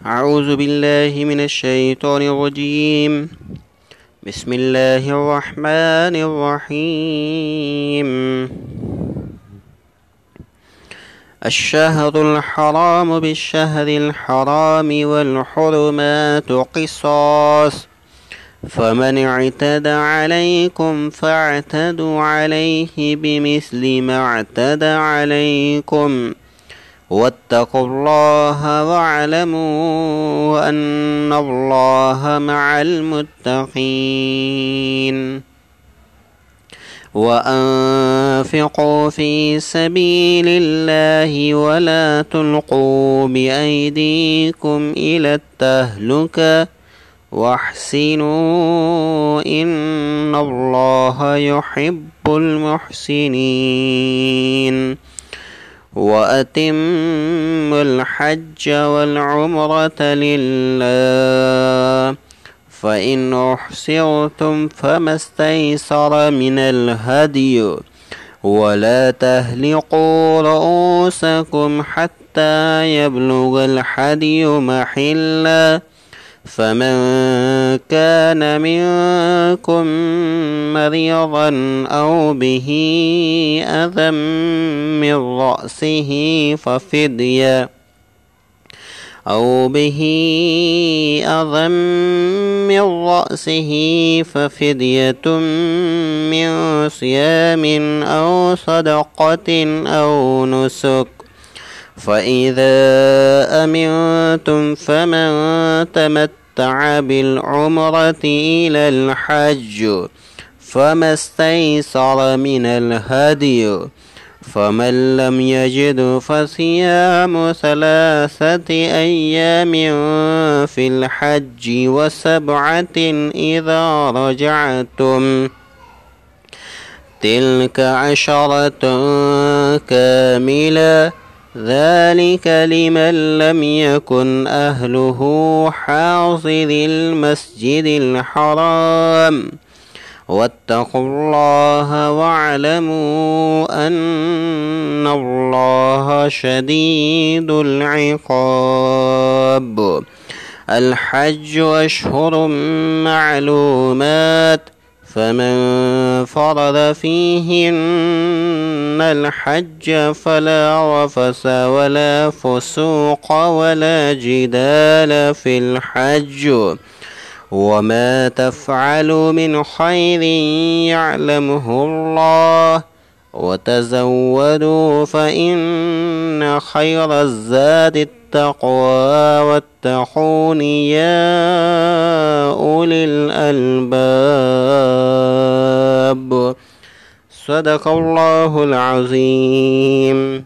أعوذ بالله من الشيطان الرجيم. بسم الله الرحمن الرحيم. الشهر الحرام بالشهر الحرام والحرمات قصاص، فمن اعتدى عليكم فاعتدوا عليه بمثل ما اعتدى عليكم، واتقوا الله واعلموا أن الله مع المتقين. وأنفقوا في سبيل الله ولا تلقوا بأيديكم إلى التهلكة واحسنوا إن الله يحب المحسنين. وأتموا الحج والعمرة لله، فإن أحصرتم فما استيسر من الهدي، ولا تهلقوا رؤوسكم حتى يبلغ الهدي محله، فمن كان منكم مريضا أو به أذى من رأسه ففدية من صيام أو صدقة أو نسك، فإذا أمنتم فمن تمتع بالعمرة إلى الحج فما استيسر من الهدي، فمن لم يجد فصيام 3 أيام في الحج و7 إذا رجعتم، تلك 10 كاملة، ذلك لمن لم يكن أهله حاضر المسجد الحرام. واتقوا الله واعلموا أن الله شديد العقاب. الحج أشهر معلومات، فمن فرض فيهن الحج فلا رفث ولا فسوق ولا جدال في الحج، وما تفعلوا من خير يعلمه الله، وتزودوا فإن خير الزاد التقوى، واتقون يا أولي الألباب. صدق الله العظيم.